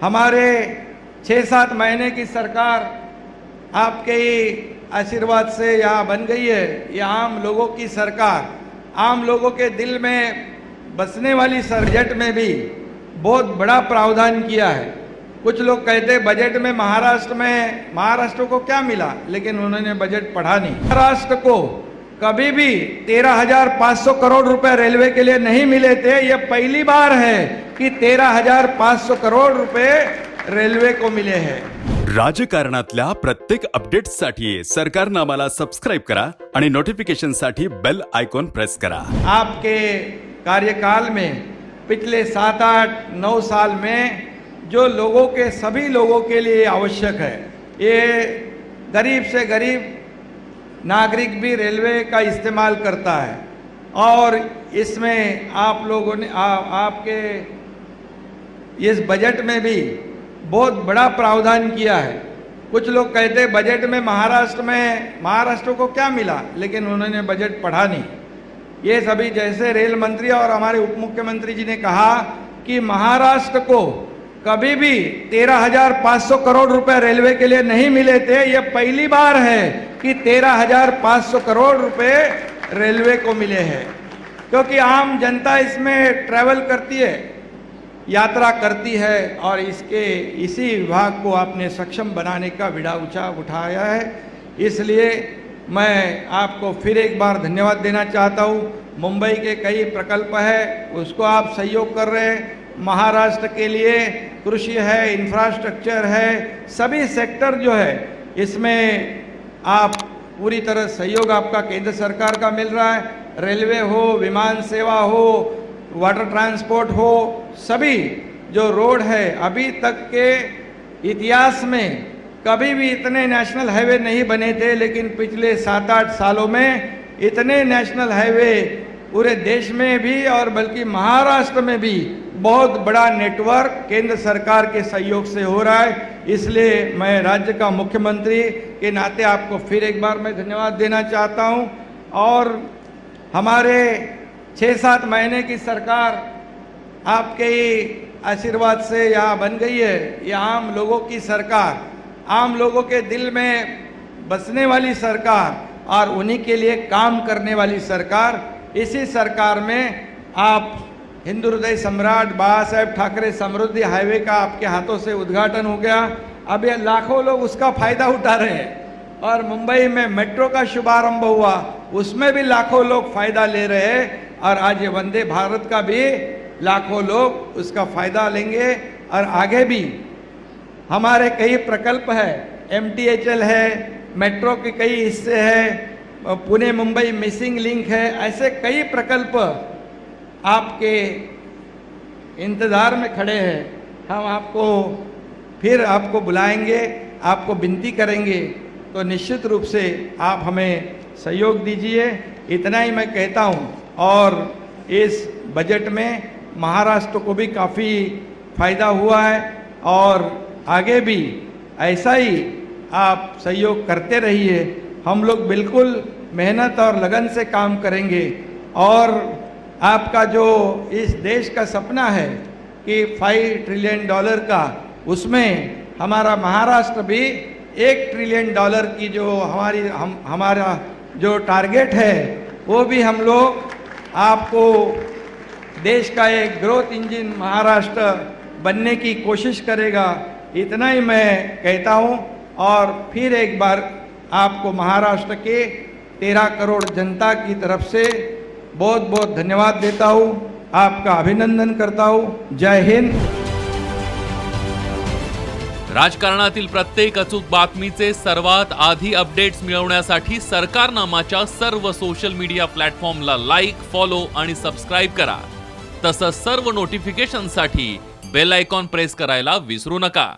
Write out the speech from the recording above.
हमारे 6-7 महीने की सरकार आपके ही आशीर्वाद से यहाँ बन गई है। ये आम लोगों की सरकार, आम लोगों के दिल में बसने वाली बजट में भी बहुत बड़ा प्रावधान किया है। कुछ लोग कहते हैं बजट में महाराष्ट्र को क्या मिला, लेकिन उन्होंने बजट पढ़ा नहीं। महाराष्ट्र को कभी भी 13,500 करोड़ रुपए रेलवे के लिए नहीं मिले थे। ये पहली बार है कि 13,500 करोड़ रुपए रेल्वे को मिले हैं। राजकारणातल्या प्रत्येक अपडेट्ससाठी सरकारनं आम्हाला सबस्क्राइब करा आणि नोटिफिकेशनसाठी बेल आयकॉन प्रेस करा। आपके कार्यकाल में पिछले 7-8-9 साल में जो लोगों के सभी लोगों के लिए आवश्यक है, ये गरीब से गरीब नागरिक भी रेलवे का इस्तेमाल करता है। और इसमें आप लोगों ने आपके इस बजट में भी बहुत बड़ा प्रावधान किया है। कुछ लोग कहते हैं बजट में महाराष्ट्र को क्या मिला, लेकिन उन्होंने बजट पढ़ा नहीं। ये सभी जैसे रेल मंत्री और हमारे उप मुख्यमंत्री जी ने कहा कि महाराष्ट्र को कभी भी 13,500 करोड़ रुपए रेलवे के लिए नहीं मिले थे। ये पहली बार है कि 13,500 करोड़ रुपए रेलवे को मिले हैं, क्योंकि आम जनता इसमें ट्रैवल करती है, यात्रा करती है, और इसी विभाग को आपने सक्षम बनाने का बीड़ा उठाया है। इसलिए मैं आपको फिर एक बार धन्यवाद देना चाहता हूँ। मुंबई के कई प्रकल्प है, उसको आप सहयोग कर रहे हैं। महाराष्ट्र के लिए कृषि है, इंफ्रास्ट्रक्चर है, सभी सेक्टर जो है इसमें आप पूरी तरह सहयोग आपका केंद्र सरकार का मिल रहा है। रेलवे हो, विमान सेवा हो, वाटर ट्रांसपोर्ट हो, सभी जो रोड है, अभी तक के इतिहास में कभी भी इतने नेशनल हाईवे नहीं बने थे, लेकिन पिछले 7-8 सालों में इतने नेशनल हाईवे पूरे देश में भी और बल्कि महाराष्ट्र में भी बहुत बड़ा नेटवर्क केंद्र सरकार के सहयोग से हो रहा है। इसलिए मैं राज्य का मुख्यमंत्री के नाते आपको फिर एक बार मैं धन्यवाद देना चाहता हूं। और हमारे 6-7 महीने की सरकार आपके ही आशीर्वाद से यहाँ बन गई है। ये आम लोगों की सरकार, आम लोगों के दिल में बसने वाली सरकार और उन्हीं के लिए काम करने वाली सरकार। इसी सरकार में आप हिंदू हृदय सम्राट बाबा साहेब ठाकरे समृद्धि हाईवे का आपके हाथों से उद्घाटन हो गया। अब ये लाखों लोग उसका फायदा उठा रहे हैं। और मुंबई में मेट्रो का शुभारंभ हुआ, उसमें भी लाखों लोग फायदा ले रहे हैं। और आज ये वंदे भारत का भी लाखों लोग उसका फायदा लेंगे। और आगे भी हमारे कई प्रकल्प है, MTHL है, मेट्रो के कई हिस्से हैं, पुणे मुंबई मिसिंग लिंक है, ऐसे कई प्रकल्प आपके इंतज़ार में खड़े हैं। हम आपको बुलाएंगे, आपको विनती करेंगे, तो निश्चित रूप से आप हमें सहयोग दीजिए। इतना ही मैं कहता हूँ। और इस बजट में महाराष्ट्र को भी काफ़ी फायदा हुआ है, और आगे भी ऐसा ही आप सहयोग करते रहिए। हम लोग बिल्कुल मेहनत और लगन से काम करेंगे। और आपका जो इस देश का सपना है कि $5 ट्रिलियन का, उसमें हमारा महाराष्ट्र भी $1 ट्रिलियन की जो हमारा जो टारगेट है, वो भी हम लोग आपको देश का एक ग्रोथ इंजन महाराष्ट्र बनने की कोशिश करेगा। इतना ही मैं कहता हूँ। और फिर एक बार आपको महाराष्ट्र के 13 करोड़ जनता की तरफ से बहुत बहुत धन्यवाद देता हूँ, आपका अभिनंदन करता हूँ। जय हिंद। राजकारणातील प्रत्येक अचूक बातमीचे सर्वात आधी अपडेट्स मिळवण्यासाठी सरकारनामाच्या सर्व सोशल मीडिया प्लॅटफॉर्मला लाईक, फॉलो आणि सबस्क्राइब करा। तसंच सर्व नोटिफिकेशनसाठी बेल आयकॉन प्रेस करायला विसरू नका।